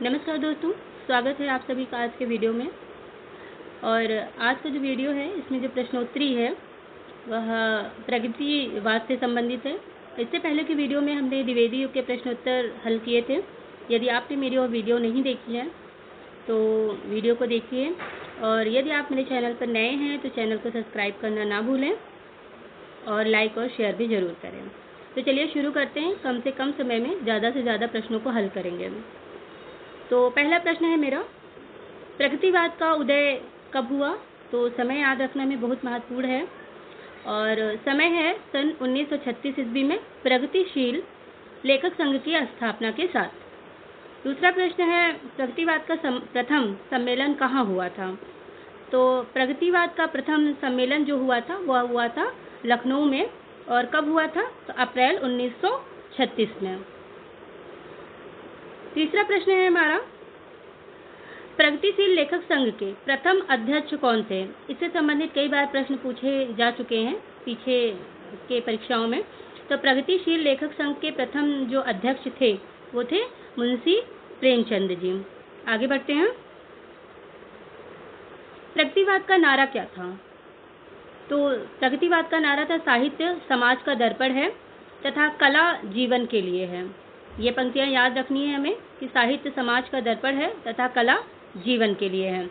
नमस्कार दोस्तों, स्वागत है आप सभी का आज के वीडियो में। और आज का जो वीडियो है इसमें जो प्रश्नोत्तरी है वह प्रगतिवाद से संबंधित है। इससे पहले की वीडियो में हमने द्विवेदी युग के प्रश्नोत्तर हल किए थे। यदि आपने मेरी वो वीडियो नहीं देखी है तो वीडियो को देखिए, और यदि आप मेरे चैनल पर नए हैं तो चैनल को सब्सक्राइब करना ना भूलें और लाइक और शेयर भी ज़रूर करें। तो चलिए शुरू करते हैं। कम से कम समय में ज़्यादा से ज़्यादा प्रश्नों को हल करेंगे। तो पहला प्रश्न है मेरा, प्रगतिवाद का उदय कब हुआ? तो समय याद रखना में बहुत महत्वपूर्ण है, और समय है सन 1936 ईस्वी में प्रगतिशील लेखक संघ की स्थापना के साथ। दूसरा प्रश्न है, प्रगतिवाद का प्रथम सम्मेलन कहाँ हुआ था? तो प्रगतिवाद का प्रथम सम्मेलन जो हुआ था वह हुआ था लखनऊ में। और कब हुआ था? तो अप्रैल 1936 में। तीसरा प्रश्न है हमारा, प्रगतिशील लेखक संघ के प्रथम अध्यक्ष कौन थे? इससे संबंधित कई बार प्रश्न पूछे जा चुके हैं पीछे के परीक्षाओं में। तो प्रगतिशील लेखक संघ के प्रथम जो अध्यक्ष थे वो थे मुंशी प्रेमचंद जी। आगे बढ़ते हैं। प्रगतिवाद का नारा क्या था? तो प्रगतिवाद का नारा था, साहित्य समाज का दर्पण है तथा कला जीवन के लिए है। ये पंक्तियां याद रखनी है हमें कि साहित्य समाज का दर्पण है तथा कला जीवन के लिए है।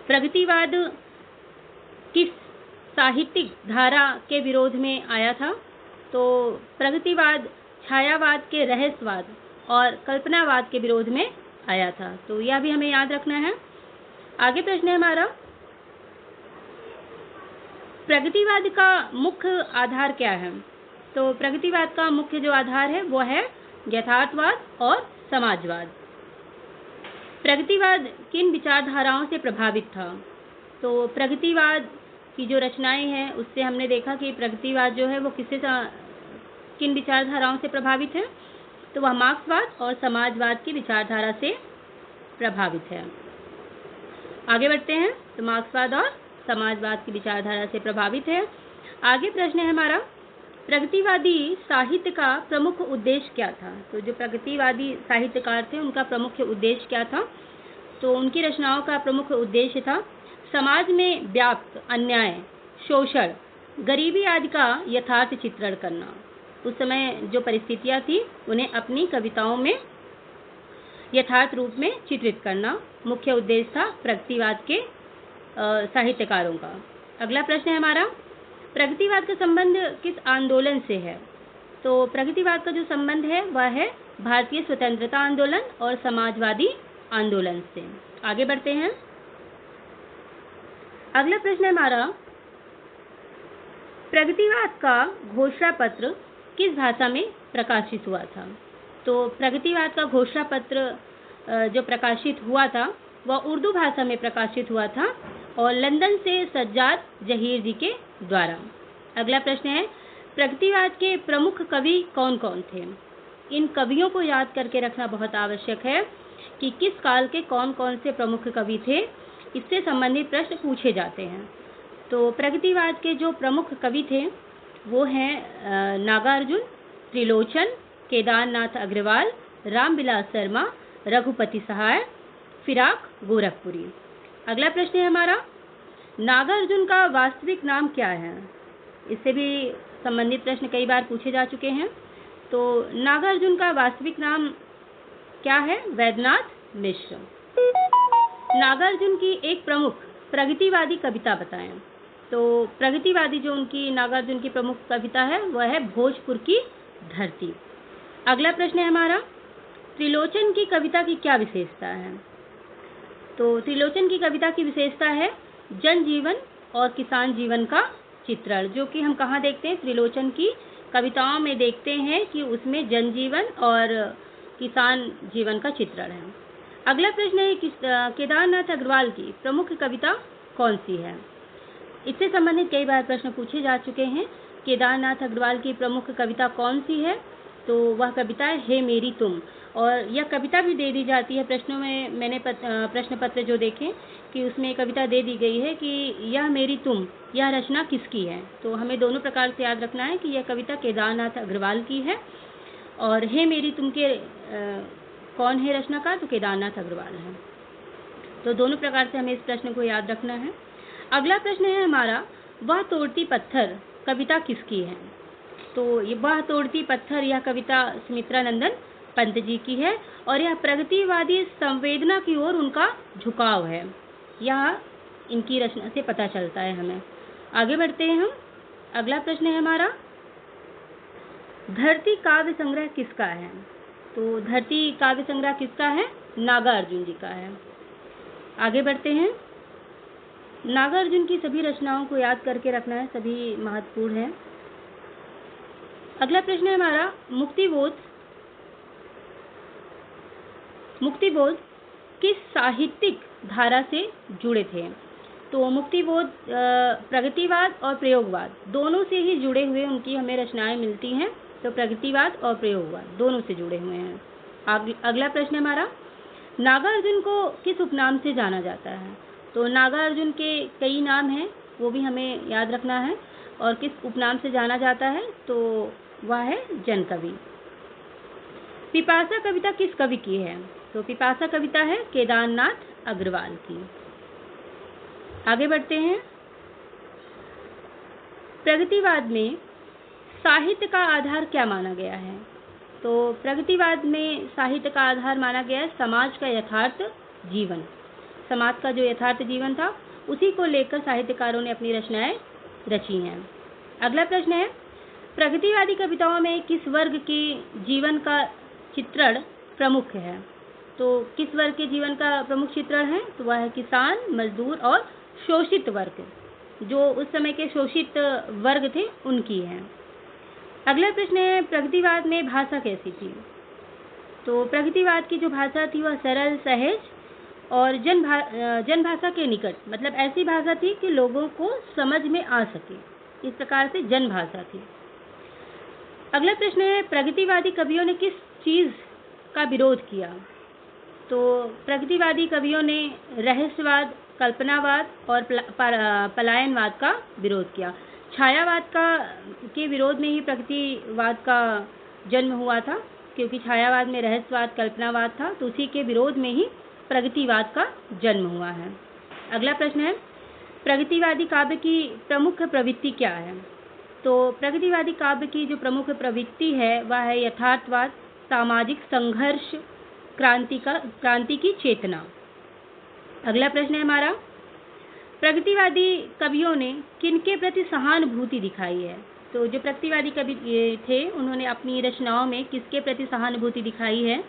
प्रगतिवाद किस साहित्यिक धारा के विरोध में आया था? तो प्रगतिवाद छायावाद के रहस्यवाद और कल्पनावाद के विरोध में आया था। तो यह भी हमें याद रखना है। आगे प्रश्न है हमारा, प्रगतिवाद का मुख्य आधार क्या है? तो प्रगतिवाद का मुख्य जो आधार है वो है यथार्थवाद और समाजवाद। प्रगतिवाद किन विचारधाराओं से प्रभावित था? तो प्रगतिवाद की जो रचनाएं हैं उससे हमने देखा कि प्रगतिवाद जो है वो किन विचारधाराओं से प्रभावित है? तो वह मार्क्सवाद और समाजवाद की विचारधारा से प्रभावित है। आगे बढ़ते हैं। तो मार्क्सवाद और समाजवाद की विचारधारा से प्रभावित है। आगे प्रश्न है हमारा, प्रगतिवादी साहित्य का प्रमुख उद्देश्य क्या था? तो जो प्रगतिवादी साहित्यकार थे उनका प्रमुख उद्देश्य क्या था? तो उनकी रचनाओं का प्रमुख उद्देश्य था समाज में व्याप्त अन्याय, शोषण, गरीबी आदि का यथार्थ चित्रण करना। उस समय जो परिस्थितियां थी उन्हें अपनी कविताओं में यथार्थ रूप में चित्रित करना मुख्य उद्देश्य था प्रगतिवाद के साहित्यकारों का। अगला प्रश्न है हमारा, प्रगतिवाद का संबंध किस आंदोलन से है? तो प्रगतिवाद का जो संबंध है वह है भारतीय स्वतंत्रता आंदोलन और समाजवादी आंदोलन से। आगे बढ़ते हैं। अगला प्रश्न है हमारा, प्रगतिवाद का घोषणा पत्र किस भाषा में प्रकाशित हुआ था? तो प्रगतिवाद का घोषणा पत्र जो प्रकाशित हुआ था वह उर्दू भाषा में प्रकाशित हुआ था और लंदन से सज्जाद जहीर जी के द्वारा। अगला प्रश्न है, प्रगतिवाद के प्रमुख कवि कौन कौन थे? इन कवियों को याद करके रखना बहुत आवश्यक है कि किस काल के कौन कौन से प्रमुख कवि थे। इससे संबंधित प्रश्न पूछे जाते हैं। तो प्रगतिवाद के जो प्रमुख कवि थे वो हैं नागार्जुन, त्रिलोचन, केदारनाथ अग्रवाल, रामविलास शर्मा, रघुपति सहाय, फिराक गोरखपुरी। अगला प्रश्न है हमारा, नागार्जुन का वास्तविक नाम क्या है? इससे भी संबंधित प्रश्न कई बार पूछे जा चुके हैं। तो नागार्जुन का वास्तविक नाम क्या है? वैद्यनाथ मिश्र। नागार्जुन की एक प्रमुख प्रगतिवादी कविता बताएं। तो प्रगतिवादी जो उनकी नागार्जुन की प्रमुख कविता है वह है भोजपुर की धरती। अगला प्रश्न है हमारा, त्रिलोचन की कविता की क्या विशेषता है? तो त्रिलोचन की कविता की विशेषता है जनजीवन और किसान जीवन का चित्रण, जो कि हम कहाँ देखते हैं? त्रिलोचन की कविताओं में देखते हैं कि उसमें जनजीवन और किसान जीवन का चित्रण है। अगला प्रश्न है, केदारनाथ अग्रवाल की प्रमुख कविता कौन सी है? इससे संबंधित कई बार प्रश्न पूछे जा चुके हैं। केदारनाथ अग्रवाल की प्रमुख कविता कौन सी है? तो वह कविता है हे मेरी तुम। और यह कविता भी दे दी जाती है प्रश्नों में। मैंने प्रश्न पत्र जो देखे कि उसमें कविता दे दी गई है कि यह मेरी तुम, यह रचना किसकी है? तो हमें दोनों प्रकार से याद रखना है कि यह कविता केदारनाथ अग्रवाल की है। और हे मेरी तुम के कौन है रचनाकार? तो केदारनाथ अग्रवाल है। तो दोनों प्रकार से हमें इस प्रश्न को याद रखना है। अगला प्रश्न है हमारा, वह तोड़ती पत्थर कविता किसकी है? तो ये वह तोड़ती पत्थर यह कविता सुमित्रा नंदन पंत जी की है और यह प्रगतिवादी संवेदना की ओर उनका झुकाव है। यह इनकी रचना से पता चलता है हमें। आगे बढ़ते हैं हम। अगला प्रश्न है हमारा, धरती काव्य संग्रह किसका है? तो धरती काव्य संग्रह किसका है? नागार्जुन जी का है। आगे बढ़ते हैं। नागार्जुन की सभी रचनाओं को याद करके रखना है, सभी महत्वपूर्ण है। अगला प्रश्न है हमारा, मुक्तिबोध किस साहित्यिक धारा से जुड़े थे? तो मुक्तिबोध प्रगतिवाद और प्रयोगवाद दोनों से ही जुड़े हुए उनकी हमें रचनाएं मिलती हैं। तो प्रगतिवाद और प्रयोगवाद दोनों से जुड़े हुए हैं। अगला प्रश्न हमारा, नागार्जुन को किस उपनाम से जाना जाता है? तो नागार्जुन के कई नाम हैं, वो भी हमें याद रखना है। और किस उपनाम से जाना जाता है? तो वह है जनकवि। पिपासा कविता किस कवि की है? तो पिपासा कविता है केदारनाथ अग्रवाल की। आगे बढ़ते हैं। प्रगतिवाद में साहित्य का आधार क्या माना गया है? तो प्रगतिवाद में साहित्य का आधार माना गया है समाज का यथार्थ जीवन। समाज का जो यथार्थ जीवन था उसी को लेकर साहित्यकारों ने अपनी रचनाएं रची हैं। अगला प्रश्न है, प्रगतिवादी कविताओं में किस वर्ग के जीवन का चित्रण प्रमुख है? तो किस वर्ग के जीवन का प्रमुख चित्रण है? तो वह है किसान, मजदूर और शोषित वर्ग, जो उस समय के शोषित वर्ग थे उनकी है। अगला प्रश्न है, प्रगतिवाद में भाषा कैसी थी? तो प्रगतिवाद की जो भाषा थी वह सरल, सहज और जनभाषा के निकट, मतलब ऐसी भाषा थी कि लोगों को समझ में आ सके, इस प्रकार से जनभाषा थी। अगला प्रश्न है, प्रगतिवादी कवियों ने किस चीज का विरोध किया? तो प्रगतिवादी कवियों ने रहस्यवाद, कल्पनावाद और पलायनवाद का विरोध किया। छायावाद के विरोध में ही प्रगतिवाद का जन्म हुआ था, क्योंकि छायावाद में रहस्यवाद, कल्पनावाद था, तो उसी के विरोध में ही प्रगतिवाद का जन्म हुआ है। अगला प्रश्न है, प्रगतिवादी काव्य की प्रमुख प्रवृत्ति क्या है? तो प्रगतिवादी काव्य की जो प्रमुख प्रवृत्ति है वह है यथार्थवाद, सामाजिक संघर्ष, क्रांति की चेतना। अगला प्रश्न है हमारा, प्रगतिवादी कवियों ने किनके प्रति सहानुभूति दिखाई है? तो जो प्रगतिवादी कवि थे उन्होंने अपनी रचनाओं में किसके प्रति सहानुभूति दिखाई है?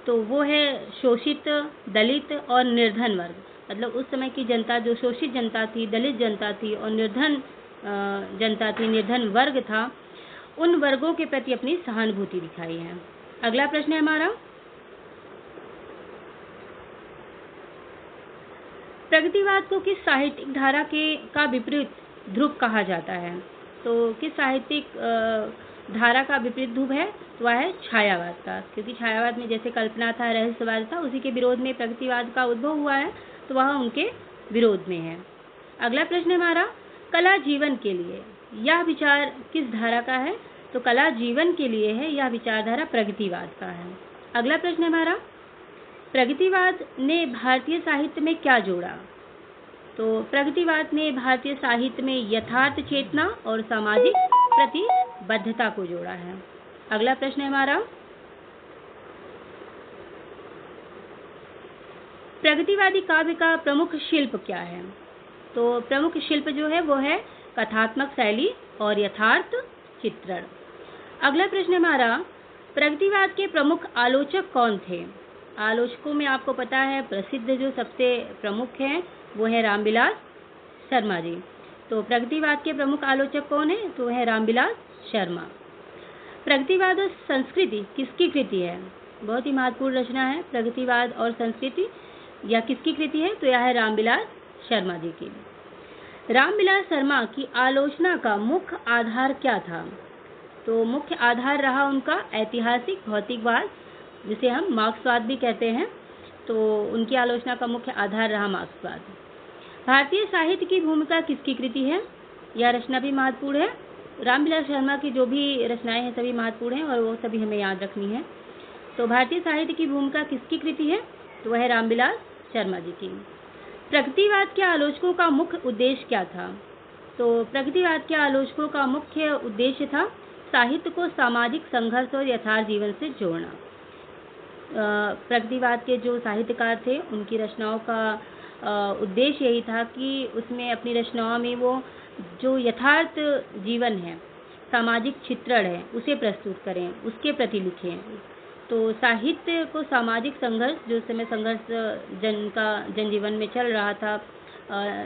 तो वो है शोषित, दलित और निर्धन वर्ग। मतलब उस समय की जनता जो शोषित जनता थी, दलित जनता थी और निर्धन जनता थी, निर्धन वर्ग था, उन वर्गों के प्रति अपनी सहानुभूति दिखाई है। अगला प्रश्न है हमारा, प्रगतिवाद को किस साहित्यिक धारा का विपरीत ध्रुव कहा जाता है? तो किस साहित्यिक धारा का विपरीत ध्रुव है? तो वह है छायावाद का, क्योंकि छायावाद में जैसे कल्पना था, रहस्यवाद था, उसी के विरोध में प्रगतिवाद का उद्भव हुआ है, तो वह उनके विरोध में है। अगला प्रश्न हमारा, कला जीवन के लिए यह विचार किस धारा का है? तो कला जीवन के लिए है, यह विचारधारा प्रगतिवाद का है। अगला प्रश्न हमारा, प्रगतिवाद ने भारतीय साहित्य में क्या जोड़ा? तो प्रगतिवाद ने भारतीय साहित्य में यथार्थ चेतना और सामाजिक प्रतिबद्धता को जोड़ा है। अगला प्रश्न है हमारा, प्रगतिवादी काव्य का प्रमुख शिल्प क्या है? तो प्रमुख शिल्प जो है वो है कथात्मक शैली और यथार्थ चित्रण। अगला प्रश्न हमारा, प्रगतिवाद के प्रमुख आलोचक कौन थे? आलोचकों में आपको पता है प्रसिद्ध जो सबसे प्रमुख हैं वो है रामविलास शर्मा जी। तो प्रगतिवाद के प्रमुख आलोचक कौन है? तो है रामविलास शर्मा। प्रगतिवाद और संस्कृति किसकी कृति है? बहुत ही महत्वपूर्ण रचना है प्रगतिवाद और संस्कृति, या किसकी कृति है? तो यह है रामविलास शर्मा जी की। रामविलास शर्मा की आलोचना का मुख्य आधार क्या था? तो मुख्य आधार रहा उनका ऐतिहासिक भौतिकवाद, जिसे हम मार्क्सवाद भी कहते हैं। तो उनकी आलोचना का मुख्य आधार रहा मार्क्सवाद। भारतीय साहित्य की भूमिका किसकी कृति है? यह रचना भी महत्वपूर्ण है। रामविलास शर्मा की जो भी रचनाएं हैं सभी महत्वपूर्ण हैं और वो सभी हमें याद रखनी है। तो भारतीय साहित्य की भूमिका किसकी कृति है? तो वह रामविलास शर्मा जी की। प्रगतिवाद के आलोचकों का मुख्य उद्देश्य क्या था? तो प्रगतिवाद के आलोचकों का मुख्य उद्देश्य था साहित्य को सामाजिक संघर्ष और यथार्थ जीवन से जोड़ना। प्रगतिवाद के जो साहित्यकार थे उनकी रचनाओं का उद्देश्य यही था कि उसमें अपनी रचनाओं में वो जो यथार्थ जीवन है, सामाजिक चित्रण है, उसे प्रस्तुत करें, उसके प्रति लिखें। तो साहित्य को सामाजिक संघर्ष, जो समय संघर्ष जनजीवन में चल रहा था,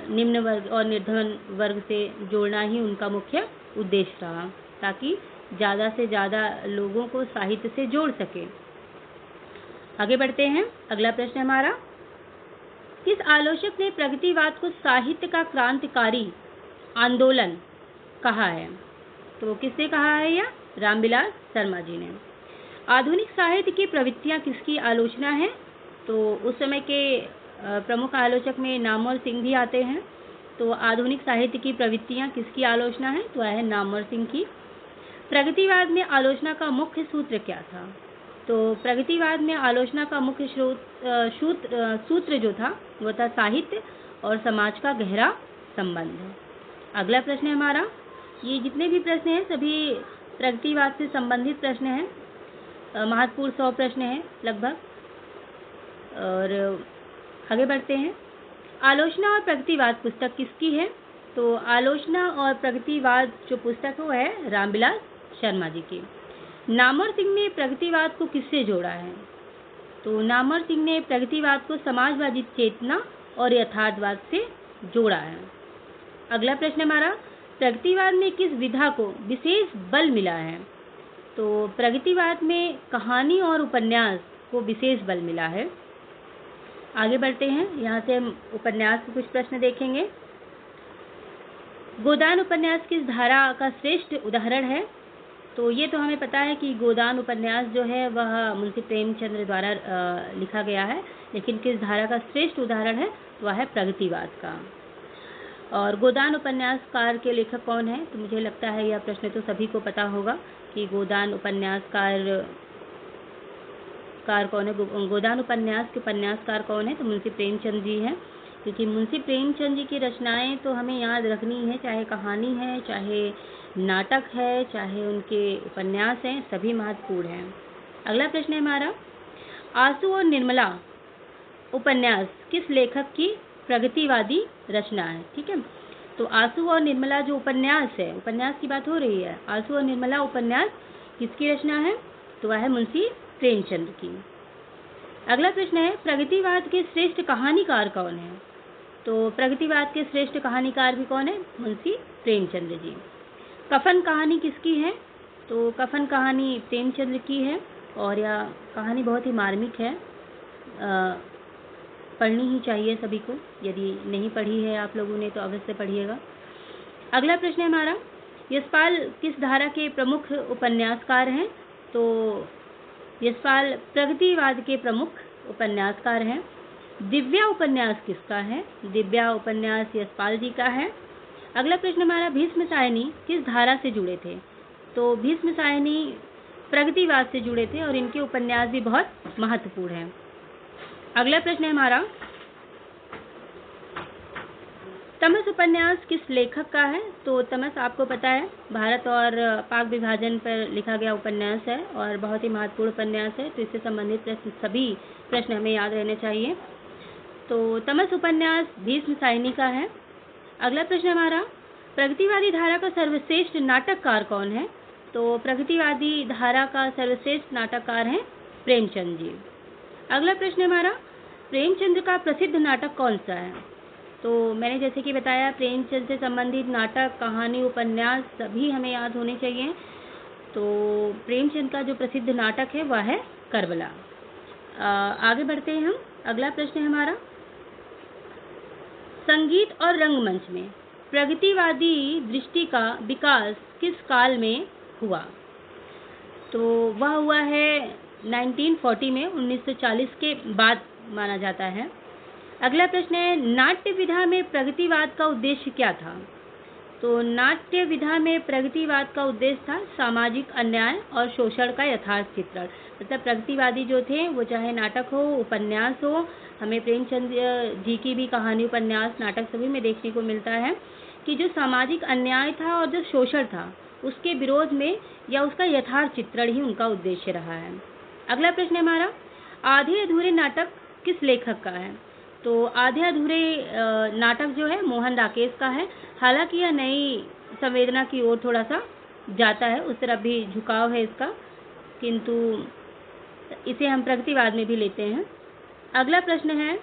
निम्न वर्ग और निर्धन वर्ग से जोड़ना ही उनका मुख्य उद्देश्य रहा, ताकि ज़्यादा से ज़्यादा लोगों को साहित्य से जोड़ सके। आगे बढ़ते हैं। अगला प्रश्न हमारा, किस आलोचक ने प्रगतिवाद को साहित्य का क्रांतिकारी आंदोलन कहा है? तो किसने कहा है यह? रामविलास शर्मा जी ने। आधुनिक साहित्य की प्रवृत्तियां किसकी आलोचना है? तो उस समय के प्रमुख आलोचक में नामवर सिंह भी आते हैं। तो आधुनिक साहित्य की प्रवृत्तियां किसकी आलोचना है? तो है नामवर सिंह की। प्रगतिवाद में आलोचना का मुख्य सूत्र क्या था? तो प्रगतिवाद में आलोचना का मुख्य सूत्र जो था वो था साहित्य और समाज का गहरा संबंध। अगला प्रश्न है हमारा, ये जितने भी प्रश्न हैं सभी प्रगतिवाद से संबंधित प्रश्न हैं, महत्वपूर्ण 100 प्रश्न हैं लगभग। और आगे बढ़ते हैं। आलोचना और प्रगतिवाद पुस्तक किसकी है? तो आलोचना और प्रगतिवाद जो पुस्तक है वो है रामविलास शर्मा जी की। नामवर सिंह ने प्रगतिवाद को किससे जोड़ा है? तो नामवर सिंह ने प्रगतिवाद को समाजवादी चेतना और यथार्थवाद से जोड़ा है। अगला प्रश्न हमारा, प्रगतिवाद में किस विधा को विशेष बल मिला है? तो प्रगतिवाद में कहानी और उपन्यास को विशेष बल मिला है। आगे बढ़ते हैं, यहाँ से हम उपन्यास के कुछ प्रश्न देखेंगे। गोदान उपन्यास किस धारा का श्रेष्ठ उदाहरण है? तो ये तो हमें पता है कि गोदान उपन्यास जो है वह मुंशी प्रेमचंद्र द्वारा लिखा गया है, लेकिन किस धारा का श्रेष्ठ उदाहरण है? वह है प्रगतिवाद का। और गोदान उपन्यासकार के लेखक कौन है? तो मुझे लगता है यह प्रश्न तो सभी को पता होगा कि गोदान उपन्यासकार कौन है। गोदान उपन्यास के उपन्यासकार कौन है? तो मुंशी प्रेमचंद जी हैं। क्योंकि मुंशी प्रेमचंद जी की रचनाएं तो हमें याद रखनी है, चाहे कहानी है, चाहे नाटक है, चाहे उनके उपन्यास हैं, सभी महत्वपूर्ण हैं। अगला प्रश्न है हमारा, आंसू और निर्मला उपन्यास किस लेखक की प्रगतिवादी रचना है? ठीक है, तो आंसू और निर्मला जो उपन्यास है, उपन्यास की बात हो रही है, आंसू और निर्मला उपन्यास किसकी रचना है? तो वह है मुंशी प्रेमचंद की। अगला प्रश्न है, प्रगतिवाद के श्रेष्ठ कहानीकार कौन है? तो प्रगतिवाद के श्रेष्ठ कहानीकार भी कौन है? मुंशी प्रेमचंद जी। कफन कहानी किसकी है? तो कफन कहानी प्रेमचंद की है और यह कहानी बहुत ही मार्मिक है, पढ़नी ही चाहिए सभी को। यदि नहीं पढ़ी है आप लोगों ने तो अवश्य पढ़िएगा। अगला प्रश्न है हमारा, यशपाल किस धारा के प्रमुख उपन्यासकार हैं? तो यशपाल प्रगतिवाद के प्रमुख उपन्यासकार हैं। दिव्या उपन्यास किसका है? दिव्या उपन्यास यशपाल जी का है। अगला प्रश्न हमारा, भीष्म सायनी किस धारा से जुड़े थे? तो भीष्म सायनी प्रगतिवाद से जुड़े थे और इनके उपन्यास भी बहुत महत्वपूर्ण हैं। अगला प्रश्न है हमारा, तमस उपन्यास किस लेखक का है? तो तमस आपको पता है भारत और पाक विभाजन पर लिखा गया उपन्यास है और बहुत ही महत्वपूर्ण उपन्यास है, तो इससे संबंधित सभी प्रश्न हमें याद रहने चाहिए। तो तमस उपन्यास भीष्म सायनी का है। अगला प्रश्न हमारा, प्रगतिवादी धारा का सर्वश्रेष्ठ नाटककार कौन है? तो प्रगतिवादी धारा का सर्वश्रेष्ठ नाटककार हैं प्रेमचंद जी। अगला प्रश्न हमारा, प्रेमचंद का प्रसिद्ध नाटक कौन सा है? तो मैंने जैसे कि बताया प्रेमचंद से संबंधित नाटक, कहानी, उपन्यास सभी हमें याद होने चाहिए। तो प्रेमचंद का जो प्रसिद्ध नाटक है वह है करबला। आगे बढ़ते हैं हम। अगला प्रश्न है हमारा, संगीत और रंगमंच में प्रगतिवादी दृष्टि का विकास किस काल में हुआ? तो वह हुआ है 1940 में, 1940 के बाद माना जाता है। अगला प्रश्न है, नाट्य विधा में प्रगतिवाद का उद्देश्य क्या था? तो नाट्य विधा में प्रगतिवाद का उद्देश्य था सामाजिक अन्याय और शोषण का यथार्थ चित्रण। मतलब प्रगतिवादी जो थे वो चाहे नाटक हो, उपन्यास हो, हमें प्रेमचंद जी की भी कहानी, उपन्यास, नाटक सभी में देखने को मिलता है कि जो सामाजिक अन्याय था और जो शोषण था उसके विरोध में या उसका यथार्थ चित्रण ही उनका उद्देश्य रहा है। अगला प्रश्न है हमारा, आधे अधूरे नाटक किस लेखक का है? तो आधे अधूरे नाटक जो है मोहन राकेश का है। हालांकि यह नई संवेदना की ओर थोड़ा सा जाता है, उस तरफ भी झुकाव है इसका, किंतु इसे हम प्रगतिवाद में भी लेते हैं। अगला प्रश्न है,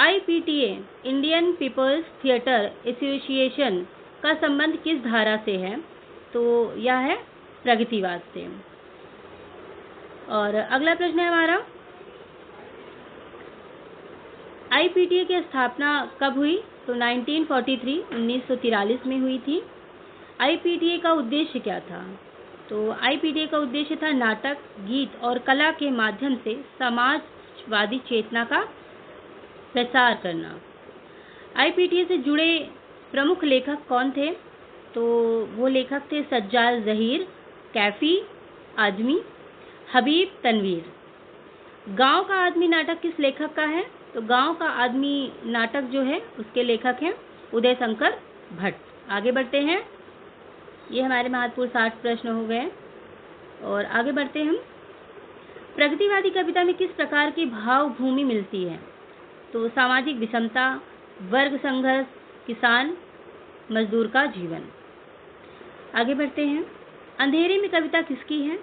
IPTA Indian People's Theatre Association का संबंध किस धारा से है? तो यह है प्रगतिवाद से। और अगला प्रश्न है हमारा, IPTA की स्थापना कब हुई? तो 1943 में हुई थी। IPTA का उद्देश्य क्या था? तो IPTA का उद्देश्य था नाटक, गीत और कला के माध्यम से समाजवादी चेतना का प्रसार करना। IPTA से जुड़े प्रमुख लेखक कौन थे? तो वो लेखक थे सज्जाद ज़हीर, कैफी आजमी, हबीब तनवीर। गांव का आदमी नाटक किस लेखक का है? तो गांव का आदमी नाटक जो है उसके लेखक हैं उदय शंकर भट्ट। आगे बढ़ते हैं, ये हमारे महत्वपूर्ण 60 प्रश्न हो गए और आगे बढ़ते हैं हम। प्रगतिवादी कविता में किस प्रकार की भाव भूमि मिलती है? तो सामाजिक विषमता, वर्ग संघर्ष, किसान मजदूर का जीवन। आगे बढ़ते हैं, अंधेरे में कविता किसकी है?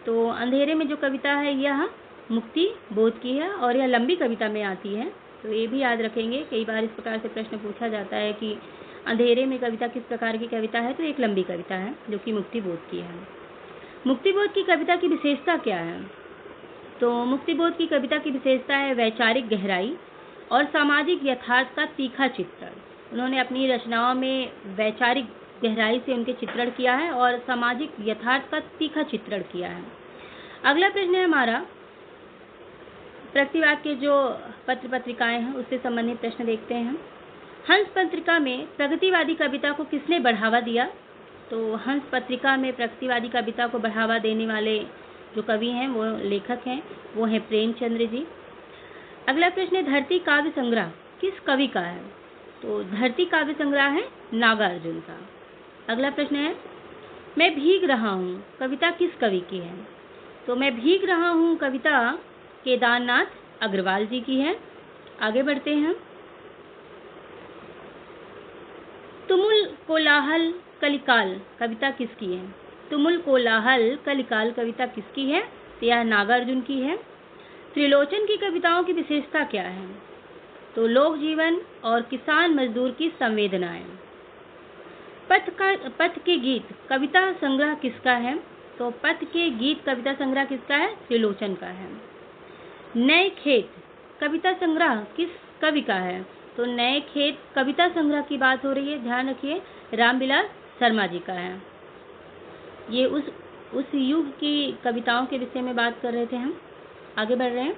तो अंधेरे में जो कविता है यह मुक्ति बोध की है और यह लंबी कविता में आती है। तो ये भी याद रखेंगे, कई बार इस प्रकार से प्रश्न पूछा जाता है कि अंधेरे में कविता किस प्रकार की कविता है? तो एक लंबी कविता है जो कि मुक्ति बोध की है। मुक्ति बोध की कविता की विशेषता क्या है? तो मुक्ति बोध की कविता की विशेषता है वैचारिक गहराई और सामाजिक यथार्थ का तीखा चित्रण। उन्होंने अपनी रचनाओं में वैचारिक गहराई से उनके चित्रण किया है और सामाजिक यथार्थ का तीखा चित्रण किया है। अगला प्रश्न है हमारा, प्रगतिवाद के जो पत्र पत्रिकाएं हैं उससे संबंधित प्रश्न देखते हैं। हंस पत्रिका में प्रगतिवादी कविता को किसने बढ़ावा दिया? तो हंस पत्रिका में प्रगतिवादी कविता को बढ़ावा देने वाले जो कवि हैं वो लेखक हैं, वो हैं प्रेमचंद्र जी। अगला प्रश्न है, धरती काव्य संग्रह किस कवि का है? तो धरती काव्य संग्रह है नागार्जुन का। अगला प्रश्न है, मैं भीग रहा हूँ कविता किस कवि की है? तो मैं भीग रहा हूँ कविता केदारनाथ अग्रवाल जी की है। आगे बढ़ते हैं, तुमुल कोलाहल कलिकाल कविता किसकी है? तुमुल कोलाहल कलिकाल कविता किसकी है? तो यह नागार्जुन की है। त्रिलोचन की कविताओं की विशेषता क्या है? तो लोक जीवन और किसान मजदूर की संवेदनाएं। पथ के गीत कविता संग्रह किसका है? तो पथ के गीत कविता संग्रह किसका है? त्रिलोचन का है। नए खेत कविता संग्रह किस कवि का है? तो नए खेत कविता संग्रह की बात हो रही है, ध्यान रखिए, रामविलास शर्मा जी का है। ये उस युग की कविताओं के विषय में बात कर रहे थे हम। आगे बढ़ रहे हैं,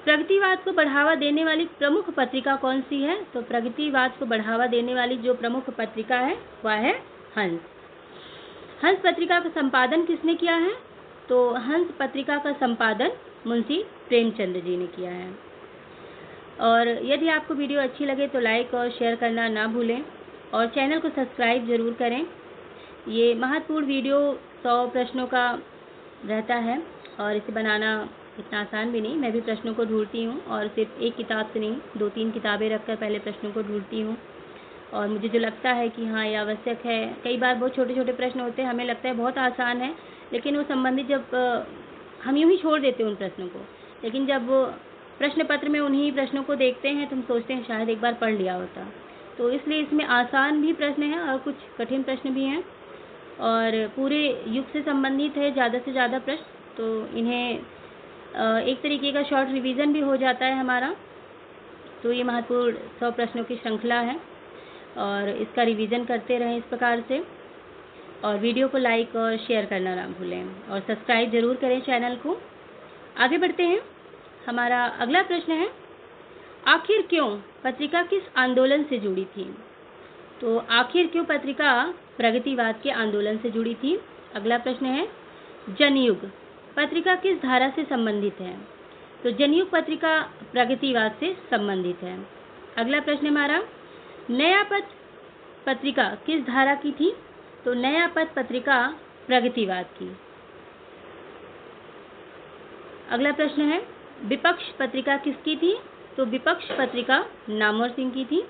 प्रगतिवाद को बढ़ावा देने वाली प्रमुख पत्रिका कौन सी है? तो प्रगतिवाद को बढ़ावा देने वाली जो प्रमुख पत्रिका है वह है हंस। हंस पत्रिका का संपादन किसने किया है? तो हंस पत्रिका का संपादन मुंशी प्रेमचंद जी ने किया है। और यदि आपको वीडियो अच्छी लगे तो लाइक और शेयर करना ना भूलें और चैनल को सब्सक्राइब जरूर करें। ये महत्वपूर्ण वीडियो 100 प्रश्नों का रहता है और इसे बनाना इतना आसान भी नहीं। मैं भी प्रश्नों को ढूंढती हूँ और सिर्फ एक किताब से नहीं, 2-3 किताबें रखकर पहले प्रश्नों को ढूंढती हूँ और मुझे जो लगता है कि हाँ ये आवश्यक है। कई बार बहुत छोटे छोटे प्रश्न होते हैं, हमें लगता है बहुत आसान है, लेकिन वो संबंधित जब हम यूँ ही छोड़ देते हैं उन प्रश्नों को, लेकिन जब प्रश्न पत्र में उन्हीं प्रश्नों को देखते हैं तो हम सोचते हैं शायद एक बार पढ़ लिया होता। तो इसलिए इसमें आसान भी प्रश्न हैं और कुछ कठिन प्रश्न भी हैं और पूरे युग से संबंधित है ज़्यादा से ज़्यादा प्रश्न। तो इन्हें एक तरीके का शॉर्ट रिवीजन भी हो जाता है हमारा। तो ये महत्वपूर्ण 100 प्रश्नों की श्रृंखला है और इसका रिवीजन करते रहें इस प्रकार से। और वीडियो को लाइक और शेयर करना ना भूलें और सब्सक्राइब जरूर करें चैनल को। आगे बढ़ते हैं, हमारा अगला प्रश्न है, आखिर क्यों पत्रिका किस आंदोलन से जुड़ी थी? तो आखिर क्यों पत्रिका प्रगतिवाद के आंदोलन से जुड़ी थी? अगला प्रश्न है, जनयुग पत्रिका किस धारा से संबंधित है? तो जनयुग पत्रिका प्रगतिवाद से संबंधित है। अगला प्रश्न हमारा, नया पथ पत्रिका किस धारा की थी? तो नया पथ पत्रिका प्रगतिवाद की। अगला प्रश्न है, विपक्ष पत्रिका किसकी थी? तो विपक्ष पत्रिका नामवर सिंह की थी।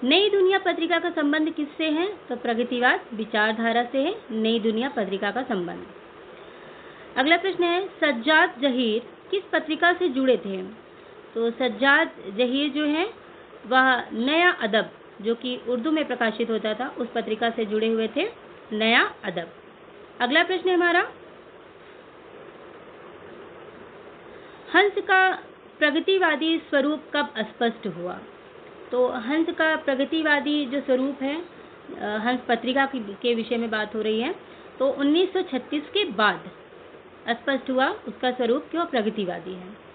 नई दुनिया पत्रिका का संबंध किससे है? तो प्रगतिवाद विचारधारा से है नई दुनिया पत्रिका का संबंध। अगला प्रश्न है, सज्जाद जहीर किस पत्रिका से जुड़े थे? तो सज्जाद जहीर जो है वह नया अदब, जो कि उर्दू में प्रकाशित होता था, उस पत्रिका से जुड़े हुए थे, नया अदब। अगला प्रश्न है हमारा, हंस का प्रगतिवादी स्वरूप कब स्पष्ट हुआ? तो हंस का प्रगतिवादी जो स्वरूप है, हंस पत्रिका के विषय में बात हो रही है, तो 1936 के बाद स्पष्ट हुआ उसका स्वरूप क्यों प्रगतिवादी है।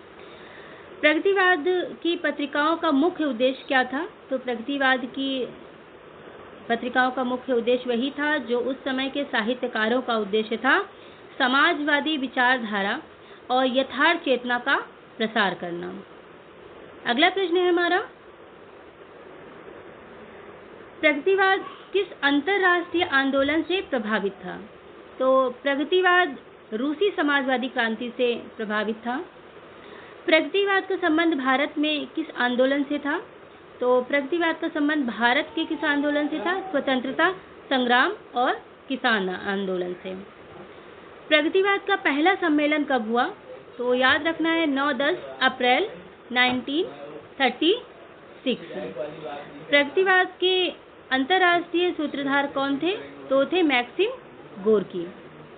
प्रगतिवाद की पत्रिकाओं का मुख्य उद्देश्य क्या था? तो प्रगतिवाद की पत्रिकाओं का मुख्य उद्देश्य वही था जो उस समय के साहित्यकारों का उद्देश्य था, समाजवादी विचारधारा और यथार्थ चेतना का प्रसार करना। अगला प्रश्न है हमारा, प्रगतिवाद किस अंतरराष्ट्रीय आंदोलन से प्रभावित था? तो प्रगतिवाद रूसी समाजवादी क्रांति से प्रभावित था। प्रगतिवाद का संबंध भारत में किस आंदोलन से था? तो प्रगतिवाद का संबंध भारत के किस आंदोलन से था? स्वतंत्रता संग्राम और किसान आंदोलन से। प्रगतिवाद का पहला सम्मेलन कब हुआ? तो याद रखना है 9-10 अप्रैल 1936। प्रगतिवाद के अंतर्राष्ट्रीय सूत्रधार कौन थे? तो थे मैक्सिम गोर्की।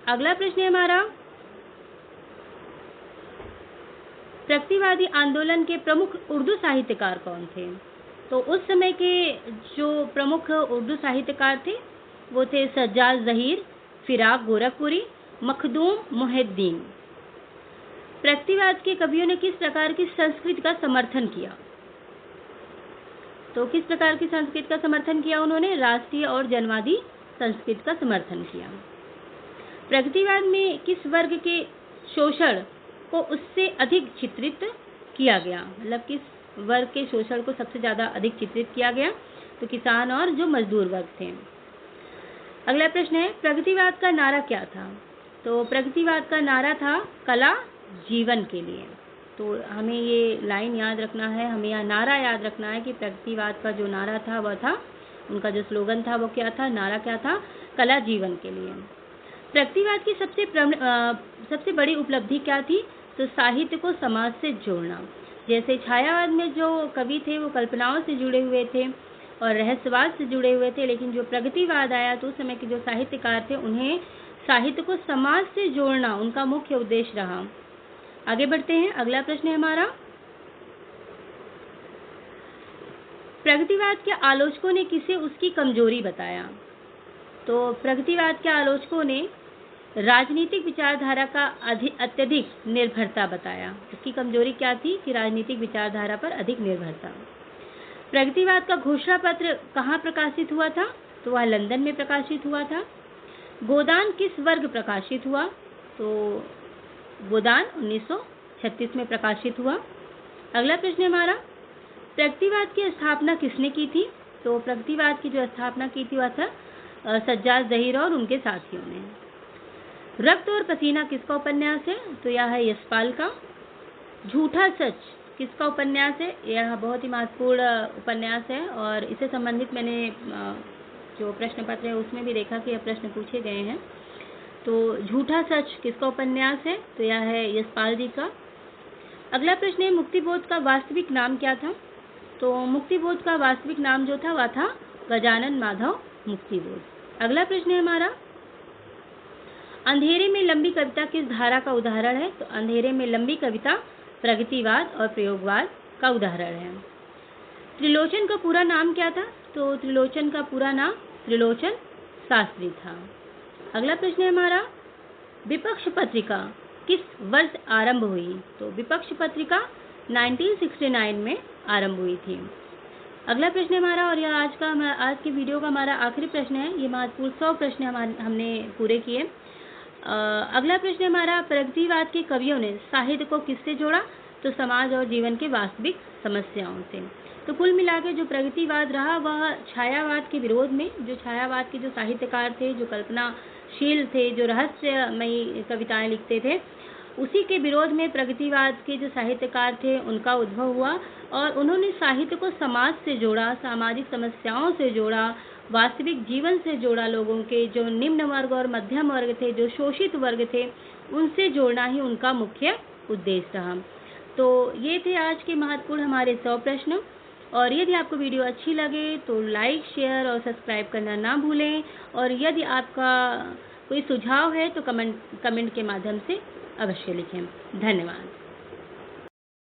अगला प्रश्न है हमारा, प्रगतिवादी आंदोलन के प्रमुख उर्दू साहित्यकार कौन थे? तो उस समय के जो प्रमुख उर्दू साहित्यकार थे वो थे सज्जाद जहीर, फिराक गोरखपुरी, मखदूम मोहिउद्दीन। प्रगतिवाद के कवियों ने किस प्रकार की संस्कृति का समर्थन किया? तो किस प्रकार की संस्कृति का समर्थन किया उन्होंने? राष्ट्रीय और जनवादी संस्कृति का समर्थन किया। प्रगतिवाद में किस वर्ग के शोषण को उससे अधिक चित्रित किया गया? मतलब किस वर्ग के शोषण को सबसे ज़्यादा अधिक चित्रित किया गया? तो किसान और जो मजदूर वर्ग थे। अगला प्रश्न है, प्रगतिवाद का नारा क्या था? तो प्रगतिवाद का नारा था कला जीवन के लिए। तो हमें ये लाइन याद रखना है, हमें यह नारा याद रखना है कि प्रगतिवाद का जो नारा था वह था, उनका जो स्लोगन था वो क्या था, नारा क्या था? कला जीवन के लिए। प्रगतिवाद की सबसे बड़ी उपलब्धि क्या थी? तो साहित्य को समाज से जोड़ना। जैसे छायावाद में जो कवि थे वो कल्पनाओं से जुड़े हुए थे और रहस्यवाद से जुड़े हुए थे, लेकिन जो प्रगतिवाद आया तो उस समय के जो साहित्यकार थे उन्हें साहित्य को समाज से जोड़ना उनका मुख्य उद्देश्य रहा। आगे बढ़ते हैं, अगला प्रश्न है हमारा, प्रगतिवाद के आलोचकों ने किसे उसकी कमजोरी बताया? तो प्रगतिवाद के आलोचकों ने राजनीतिक विचारधारा का अत्यधिक निर्भरता बताया। इसकी कमजोरी क्या थी? कि राजनीतिक विचारधारा पर अधिक निर्भरता। प्रगतिवाद का घोषणा पत्र कहाँ प्रकाशित हुआ था? तो वह लंदन में प्रकाशित हुआ था। गोदान किस वर्ग प्रकाशित हुआ? तो गोदान 1936 में प्रकाशित हुआ। अगला प्रश्न है हमारा, प्रगतिवाद की स्थापना किसने की थी? तो प्रगतिवाद की जो स्थापना की थी वह था सज्जाद जहीर और उनके साथियों ने। रक्त और पसीना किसका उपन्यास है? तो यह है यशपाल का। झूठा सच किसका उपन्यास है? यह बहुत ही महत्वपूर्ण उपन्यास है और इससे संबंधित मैंने जो प्रश्न पत्र है उसमें भी देखा कि यह प्रश्न पूछे गए हैं। तो झूठा सच किसका उपन्यास है? तो यह है यशपाल जी का। अगला प्रश्न है, मुक्तिबोध का वास्तविक नाम क्या था? तो मुक्तिबोध का वास्तविक नाम जो था वह था गजानन माधव मुक्तिबोध। अगला प्रश्न है हमारा, अंधेरे में लंबी कविता किस धारा का उदाहरण है? तो अंधेरे में लंबी कविता प्रगतिवाद और प्रयोगवाद का उदाहरण है। त्रिलोचन का पूरा नाम क्या था? तो त्रिलोचन का पूरा नाम त्रिलोचन शास्त्री था। अगला प्रश्न है हमारा, विपक्ष पत्रिका किस वर्ष आरंभ हुई? तो विपक्ष पत्रिका 1969 में आरंभ हुई थी। अगला प्रश्न हमारा, और यह आज की वीडियो का हमारा आखिरी प्रश्न है। ये महत्वपूर्ण 100 प्रश्न हमने पूरे किए। अगला प्रश्न हमारा, प्रगतिवाद के कवियों ने साहित्य को किससे जोड़ा? तो समाज और जीवन के वास्तविक समस्याओं से। तो कुल मिलाकर जो प्रगतिवाद रहा वह छायावाद के विरोध में, जो छायावाद के जो साहित्यकार थे, जो कल्पनाशील थे, जो रहस्यमयी कविताएं लिखते थे, उसी के विरोध में प्रगतिवाद के जो साहित्यकार थे उनका उद्भव हुआ, और उन्होंने साहित्य को समाज से जोड़ा, सामाजिक समस्याओं से जोड़ा, वास्तविक जीवन से जोड़ा। लोगों के जो निम्न वर्ग और मध्यम वर्ग थे, जो शोषित वर्ग थे, उनसे जोड़ना ही उनका मुख्य उद्देश्य रहा। तो ये थे आज के महत्वपूर्ण हमारे 100 प्रश्न। और यदि आपको वीडियो अच्छी लगे तो लाइक, शेयर और सब्सक्राइब करना ना भूलें। और यदि आपका कोई सुझाव है तो कमेंट के माध्यम से अवश्य लिखें। धन्यवाद।